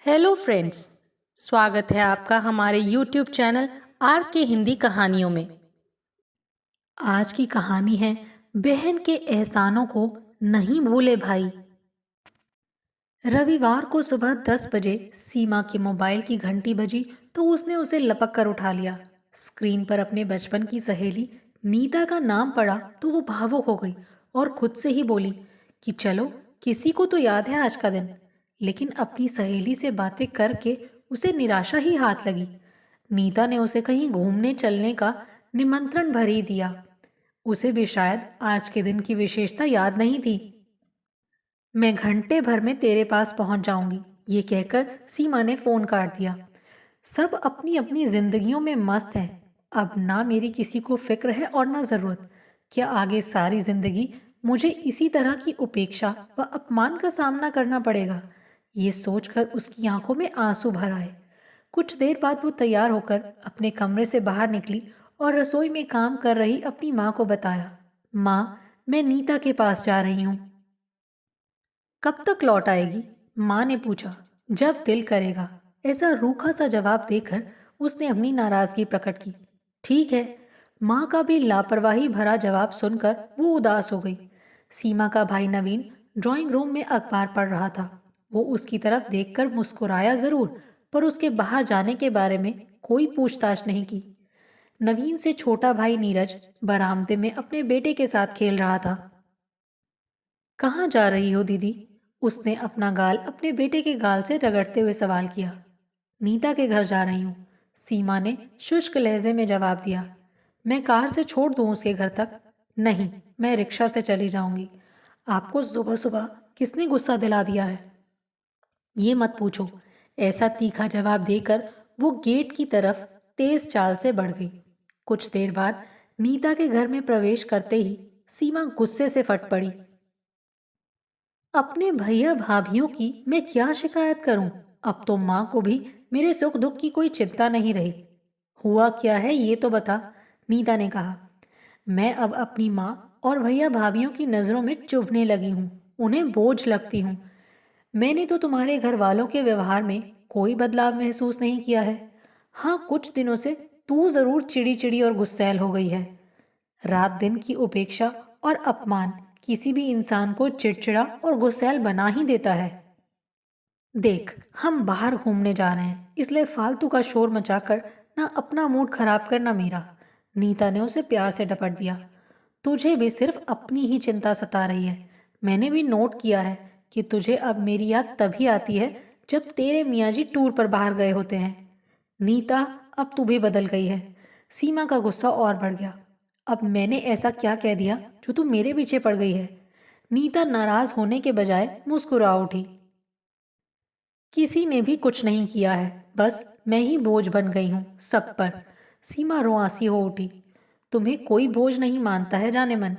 Hello friends. स्वागत है आपका हमारे यूट्यूब चैनल आर के हिंदी कहानियों में। आज की कहानी है बहन के एहसानों को नहीं भूले भाई। रविवार को सुबह 10 बजे सीमा के मोबाइल की घंटी बजी तो उसने उसे लपक कर उठा लिया। स्क्रीन पर अपने बचपन की सहेली नीता का नाम पड़ा तो वो भावुक हो गई और खुद से ही बोली कि चलो, किसी को तो याद है आज का दिन। लेकिन अपनी सहेली से बातें करके उसे निराशा ही हाथ लगी। नीता ने उसे कहीं घूमने चलने का निमंत्रण भर ही दिया। उसे भी शायद आज के दिन की विशेषता याद नहीं थी। मैं घंटे भर में तेरे पास पहुंच जाऊंगी, ये कहकर सीमा ने फोन काट दिया। सब अपनी अपनी जिंदगियों में मस्त हैं। अब ना मेरी किसी को फिक्र है और ना जरूरत। क्या आगे सारी जिंदगी मुझे इसी तरह की उपेक्षा व अपमान का सामना करना पड़ेगा? ये सोचकर उसकी आंखों में आंसू भर आए। कुछ देर बाद वो तैयार होकर अपने कमरे से बाहर निकली और रसोई में काम कर रही अपनी माँ को बताया, माँ, मैं नीता के पास जा रही हूँ। कब तक लौट आएगी? माँ ने पूछा। जब दिल करेगा, ऐसा रूखा सा जवाब देकर उसने अपनी नाराजगी प्रकट की। ठीक है। माँ का भी लापरवाही भरा जवाब सुनकर वो उदास हो गई। सीमा का भाई नवीन ड्राइंग रूम में अखबार पढ़ रहा था। वो उसकी तरफ देखकर मुस्कुराया जरूर, पर उसके बाहर जाने के बारे में कोई पूछताछ नहीं की। नवीन से छोटा भाई नीरज बरामदे में अपने बेटे के साथ खेल रहा था। कहाँ जा रही हो दीदी? उसने अपना गाल अपने बेटे के गाल से रगड़ते हुए सवाल किया। नीता के घर जा रही हूँ, सीमा ने शुष्क लहजे में जवाब दिया। मैं कार से छोड़ दूँ उसके घर तक? नहीं, मैं रिक्शा से चली जाऊंगी। आपको सुबह सुबह किसने गुस्सा दिला दिया है? ये मत पूछो। ऐसा तीखा जवाब देकर वो गेट की तरफ तेज चाल से बढ़ गई। कुछ देर बाद नीता के घर में प्रवेश करते ही सीमा गुस्से से फट पड़ी। अपने भैया भाभियों की मैं क्या शिकायत करूं? अब तो माँ को भी मेरे सुख दुख की कोई चिंता नहीं रही। हुआ क्या है ये तो बता, नीता ने कहा। मैं अब अपनी माँ और भैया भाभियों की नज़रों में चुभने लगी हूँ, उन्हें बोझ लगती हूँ। मैंने तो तुम्हारे घर वालों के व्यवहार में कोई बदलाव महसूस नहीं किया है। हाँ, कुछ दिनों से तू जरूर चिड़ी चिड़ी और गुस्सैल हो गई है। रात दिन की उपेक्षा और अपमान किसी भी इंसान को चिड़चिड़ा और गुस्सैल बना ही देता है। देख, हम बाहर घूमने जा रहे हैं, इसलिए फालतू का शोर मचाकर ना अपना मूड खराब कर ना मेरा। नीता ने उसे प्यार से डपट दिया। तुझे भी सिर्फ अपनी ही चिंता सता रही है। मैंने भी नोट किया है कि तुझे अब मेरी याद तभी आती है जब तेरे मियाँ जी टूर पर बाहर गए होते हैं। नीता, अब तू भी बदल गई है। सीमा का गुस्सा और बढ़ गया। अब मैंने ऐसा क्या कह दिया जो तू मेरे पीछे पड़ गई है? नीता नाराज होने के बजाय मुस्कुरा उठी। किसी ने भी कुछ नहीं किया है, बस मैं ही बोझ बन गई हूँ सब पर। सीमा रुआंसी हो उठी। तुम्हें कोई बोझ नहीं मानता है जाने मन।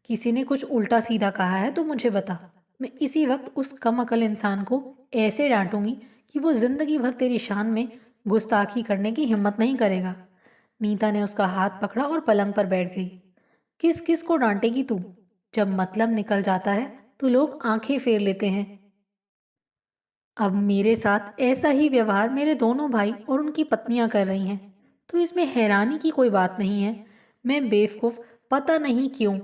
किसी ने कुछ उल्टा सीधा कहा है तो मुझे बता। मैं इसी वक्त उस कम अकल इंसान को ऐसे डांटूंगी कि वो जिंदगी भर तेरी शान में गुस्ताखी करने की हिम्मत नहीं करेगा। नीता ने उसका हाथ पकड़ा और पलंग पर बैठ गई। किस किस को डांटेगी तू? जब मतलब निकल जाता है तो लोग आंखें फेर लेते हैं। अब मेरे साथ ऐसा ही व्यवहार मेरे दोनों भाई और उनकी पत्नियां कर रही हैं, तो इसमें हैरानी की कोई बात नहीं है। मैं बेवकूफ़ पता नहीं क्यों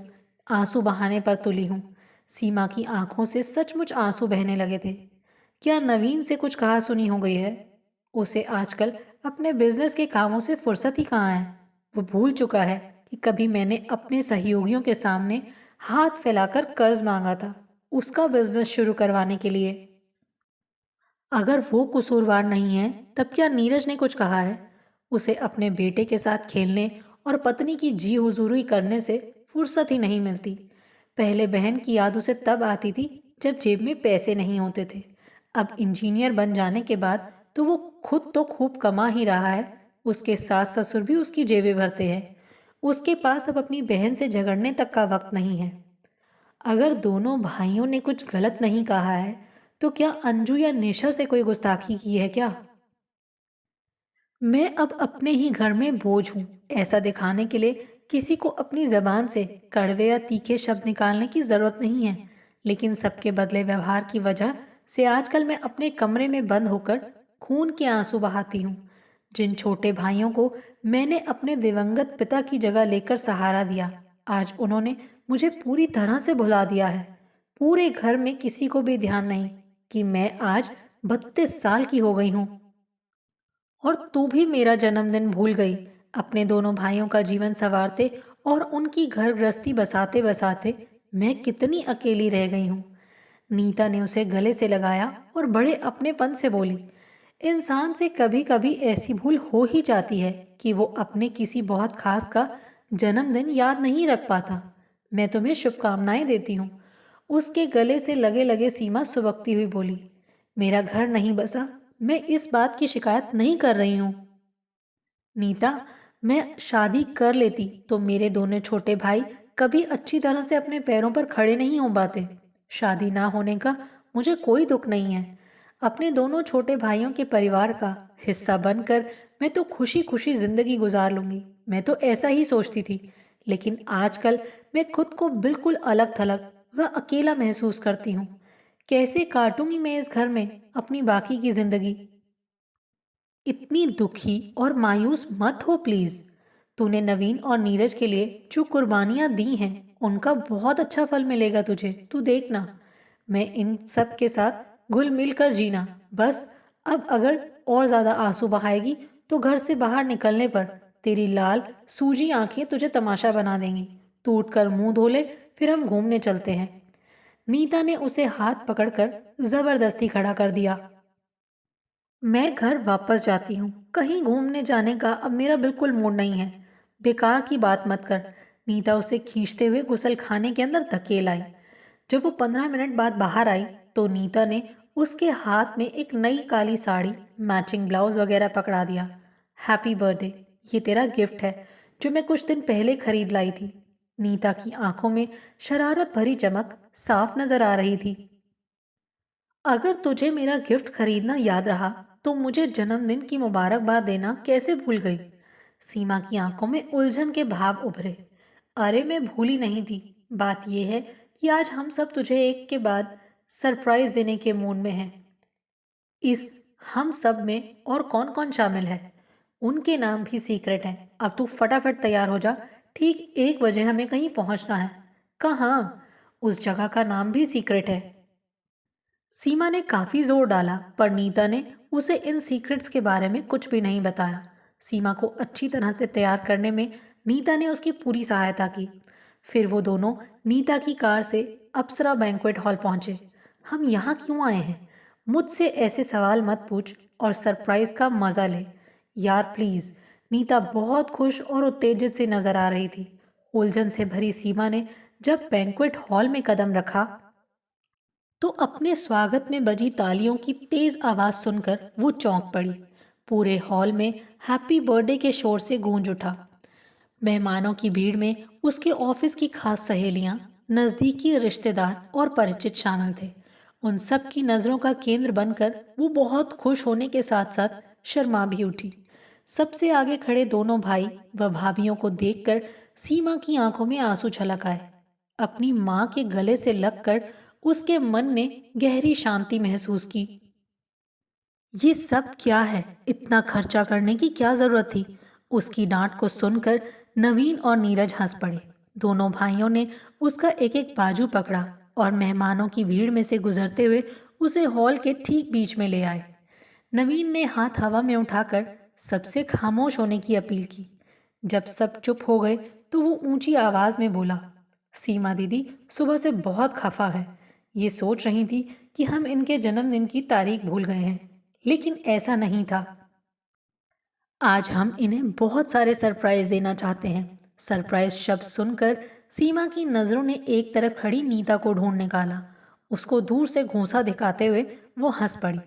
आंसू बहाने पर तुली हूँ। सीमा की आंखों से सचमुच आंसू बहने लगे थे। क्या नवीन से कुछ कहा सुनी हो गई है? उसे आजकल अपने बिजनेस के कामों से फुर्सत ही कहाँ है। वो भूल चुका है कि कभी मैंने अपने सहयोगियों के सामने हाथ फैलाकर कर्ज मांगा था उसका बिजनेस शुरू करवाने के लिए। अगर वो कसूरवार नहीं है, तब क्या नीरज ने कुछ कहा है? उसे अपने बेटे के साथ खेलने और पत्नी की जी हुजूरी करने से फुर्सत ही नहीं मिलती। पहले बहन की याद उसे तब आती थी जब जेब में पैसे नहीं होते थे। अब इंजीनियर बन जाने के बाद तो वो खुद तो खूब कमा ही रहा है, उसके सास ससुर भी उसकी जेबें भरते हैं। उसके पास अब अपनी बहन से झगड़ने तक का वक्त नहीं है। अगर दोनों भाइयों ने कुछ गलत नहीं कहा है, तो क्या अंजू या निशा से कोई गुस्ताखी की है क्या? मैं अब अपने ही घर में बोझ हूँ, ऐसा दिखाने के लिए किसी को अपनी जबान से कड़वे या तीखे शब्द निकालने की जरूरत नहीं है। लेकिन सबके बदले व्यवहार की वजह से आजकल मैं अपने कमरे में बंद होकर खून के आंसू बहाती हूँ। जिन छोटे भाइयों को मैंने अपने दिवंगत पिता की जगह लेकर सहारा दिया, आज उन्होंने मुझे पूरी तरह से भुला दिया है। पूरे घर में किसी को भी ध्यान नहीं कि मैं आज 32 साल की हो गई हूँ। और तू भी मेरा जन्मदिन भूल गई, अपने दोनों भाइयों का जीवन संवारते और उनकी घर गृहस्थी बसाते बसाते मैं कितनी अकेली रह गई हूँ। नीता ने उसे गले से लगाया और बड़े अपनेपन से बोली, इंसान से कभी कभी ऐसी भूल हो ही जाती है कि वो अपने किसी बहुत खास का जन्मदिन याद नहीं रख पाता। मैं तुम्हें शुभकामनाएं देती हूँ। उसके गले से लगे लगे सीमा सुबकती हुई बोली, मेरा घर नहीं बसा, मैं इस बात की शिकायत नहीं कर रही हूँ। नीता, मैं शादी कर लेती तो मेरे दोनों छोटे भाई कभी अच्छी तरह से अपने पैरों पर खड़े नहीं हो पाते। शादी ना होने का मुझे कोई दुख नहीं है। अपने दोनों छोटे भाइयों के परिवार का हिस्सा बनकर मैं तो खुशी खुशी जिंदगी गुजार लूंगी। मैं तो ऐसा ही सोचती थी, लेकिन आजकल मैं खुद को बिल्कुल अलग थलग व अकेला महसूस करती हूँ। कैसे काटूंगी मैं इस घर में अपनी बाकी की जिंदगी। इतनी दुखी और मायूस मत हो प्लीज। तूने नवीन और नीरज के लिए जो कुर्बानियां दी हैं, उनका बहुत अच्छा फल मिलेगा तुझे, तू देखना। मैं इन सब के साथ घुल मिल कर जीना। बस अब अगर और ज्यादा आंसू बहाएगी तो घर से बाहर निकलने पर तेरी लाल सूजी आंखें तुझे तमाशा बना देंगी। तू उठकर मुंह धो ले, फिर हम घूमने चलते हैं। नीता ने उसे हाथ पकड़कर जबरदस्ती खड़ा कर दिया। मैं घर वापस जाती हूँ। कहीं घूमने जाने का अब मेरा बिल्कुल मूड नहीं है। बेकार की बात मत कर। नीता उसे खींचते हुए गुसल खाने के अंदर धकेल आई। जब वो 15 मिनट बाद बाहर आई तो नीता ने उसके हाथ में एक नई काली साड़ी, मैचिंग ब्लाउज वगैरह पकड़ा दिया। हैप्पी बर्थडे, ये तेरा गिफ्ट है जो मैं कुछ दिन पहले खरीद लाई थी। नीता की आंखों में शरारत भरी चमक साफ नजर आ रही थी। अगर तुझे मेरा गिफ्ट खरीदना याद रहा तो मुझे जन्मदिन की मुबारकबाद देना कैसे भूल गई। सीमा की आंखों में उलझन के भाव उभरे। अरे मैं भूली नहीं थी। बात यह है कि आज हम सब तुझे एक के बाद सरप्राइज देने के मूड में हैं। इस हम सब में और कौन कौन शामिल है, उनके नाम भी सीक्रेट हैं। अब तू फटाफट तैयार हो जा। ठीक 1 बजे हमें कहीं पहुंचना है। कहाँ? उस जगह का नाम भी सीक्रेट है। सीमा ने काफी जोर डाला, पर नीता ने उसे इन सीक्रेट्स के बारे में कुछ भी नहीं बताया। सीमा को अच्छी तरह से तैयार करने में नीता ने उसकी पूरी सहायता की। फिर वो दोनों नीता की कार से अप्सरा बैंक्वेट हॉल पहुंचे। हम यहाँ क्यों आए हैं? मुझसे ऐसे सवाल मत पूछ और सरप्राइज का मजा ले। यार प्लीज। नीता बहुत खुश और उत्तेजित सी नजर आ रही थी। उलझन से भरी सीमा ने जब बैंक्वेट हॉल में कदम रखा तो अपने स्वागत में बजी तालियों की तेज आवाज सुनकर वो चौंक पड़ी। पूरे हॉल में हैप्पी बर्थडे के शोर से गूंज उठा। मेहमानों की भीड़ में उसके ऑफिस की खास सहेलियां, नजदीकी रिश्तेदार और परिचित शामिल थे। उन सब की नजरों का केंद्र बनकर वो बहुत खुश होने के साथ साथ शर्मा भी उठी। सबसे आगे खड़े दोनों भाई व भाभियों को देखकर सीमा की आंखों में आंसू छलक आए। अपनी माँ के गले से लगकर उसके मन ने गहरी शांति महसूस की। ये सब क्या है? इतना खर्चा करने की क्या जरूरत थी? उसकी डांट को सुनकर नवीन और नीरज हंस पड़े। दोनों भाइयों ने उसका एक एक बाजू पकड़ा और मेहमानों की भीड़ में से गुजरते हुए उसे हॉल के ठीक बीच में ले आए। नवीन ने हाथ हवा में उठाकर सबसे खामोश होने की अपील की। जब सब चुप हो गए तो वो ऊंची आवाज में बोला, सीमा दीदी सुबह से बहुत खफा है। ये सोच रही थी कि हम इनके जन्मदिन की तारीख भूल गए हैं, लेकिन ऐसा नहीं था। आज हम इन्हें बहुत सारे सरप्राइज देना चाहते हैं। सरप्राइज शब्द सुनकर सीमा की नजरों ने एक तरफ खड़ी नीता को ढूंढ निकाला। उसको दूर से घूंसा दिखाते हुए वो हंस पड़ी।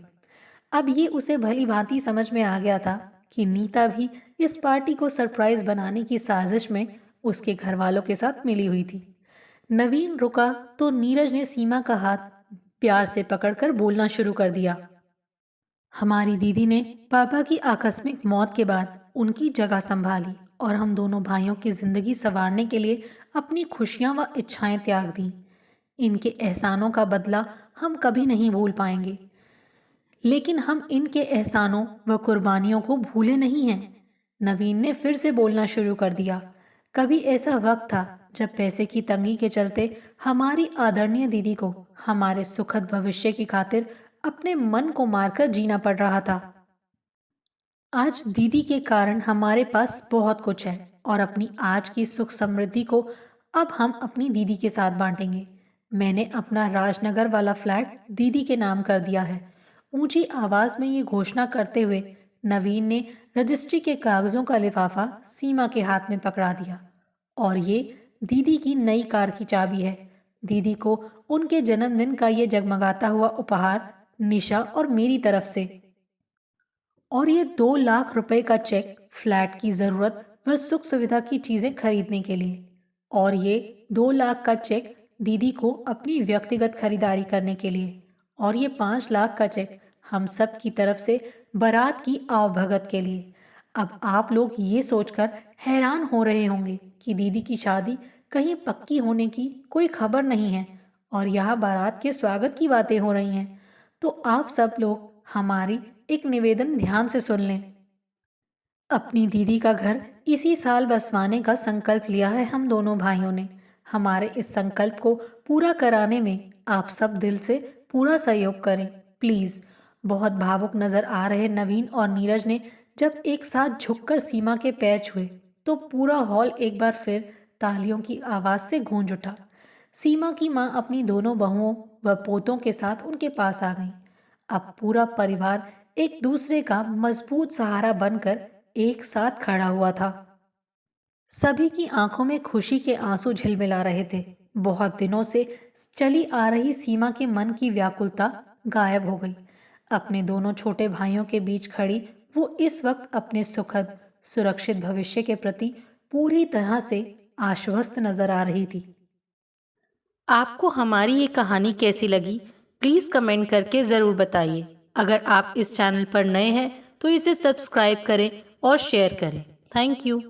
अब ये उसे भली भांति समझ में आ गया था कि नीता भी इस पार्टी को सरप्राइज बनाने की साजिश में उसके घर वालों के साथ मिली हुई थी। नवीन रुका तो नीरज ने सीमा का हाथ प्यार से पकड़कर बोलना शुरू कर दिया। हमारी दीदी ने पापा की आकस्मिक मौत के बाद उनकी जगह संभाली और हम दोनों भाइयों की जिंदगी संवारने के लिए अपनी खुशियां व इच्छाएं त्याग दी। इनके एहसानों का बदला हम कभी नहीं भूल पाएंगे, लेकिन हम इनके एहसानों व कुर्बानियों को भूले नहीं हैं। नवीन ने फिर से बोलना शुरू कर दिया। कभी ऐसा वक्त था जब पैसे की तंगी के चलते हमारी आदरणीय दीदी को हमारे सुखद भविष्य की खातिर अपने मन को मारकर जीना पड़ रहा था। आज दीदी के कारण हमारे पास बहुत कुछ है और अपनी आज की सुख समृद्धि को अब हम अपनी दीदी के साथ बांटेंगे। मैंने अपना राजनगर वाला फ्लैट दीदी के नाम कर दिया है। ऊंची आवाज में ये घोषणा करते हुए नवीन ने रजिस्ट्री के कागजों का लिफाफा सीमा के हाथ में पकड़ा दिया। और ये दीदी की नई कार की चाबी है। दीदी को उनके जन्मदिन का ये जगमगाता हुआ उपहार निशा और मेरी तरफ से। और ये 2 लाख रुपए का चेक फ्लैट की जरूरत व सुख सुविधा की चीजें खरीदने के लिए। और ये 2 लाख का चेक दीदी को अपनी व्यक्तिगत खरीदारी करने के लिए। और ये 5 लाख का चेक हम सब की तरफ से बारात की आवभगत के लिए। अब आप लोग ये सोचकर हैरान हो रहे होंगे कि दीदी की शादी कहीं पक्की होने की कोई खबर नहीं है और यहाँ बारात के स्वागत की बातें हो रही हैं। तो आप सब लोग हमारी एक निवेदन ध्यान से सुन लें। अपनी दीदी का घर इसी साल बसवाने का संकल्प लिया है हम दोनों भाइयों ने। हमारे इस संकल्प को पूरा कराने में आप सब दिल से पूरा सहयोग करें प्लीज। बहुत भावुक नजर आ रहे नवीन और नीरज ने जब एक साथ झुककर सीमा के पैर छुए तो पूरा हॉल एक बार फिर तालियों की आवाज से गूंज उठा। सीमा की माँ अपनी दोनों बहुओं व पोतों के साथ उनके पास आ गई। अब पूरा परिवार एक दूसरे का मजबूत सहारा बनकर एक साथ खड़ा हुआ था। सभी की आंखों में खुशी के आंसू झिलमिला रहे थे। बहुत दिनों से चली आ रही सीमा के मन की व्याकुलता गायब हो गई। अपने दोनों छोटे भाइयों के बीच खड़ी वो इस वक्त अपने सुखद सुरक्षित भविष्य के प्रति पूरी तरह से आश्वस्त नजर आ रही थी। आपको हमारी ये कहानी कैसी लगी प्लीज कमेंट करके जरूर बताइए। अगर आप इस चैनल पर नए हैं तो इसे सब्सक्राइब करें और शेयर करें। Thank you.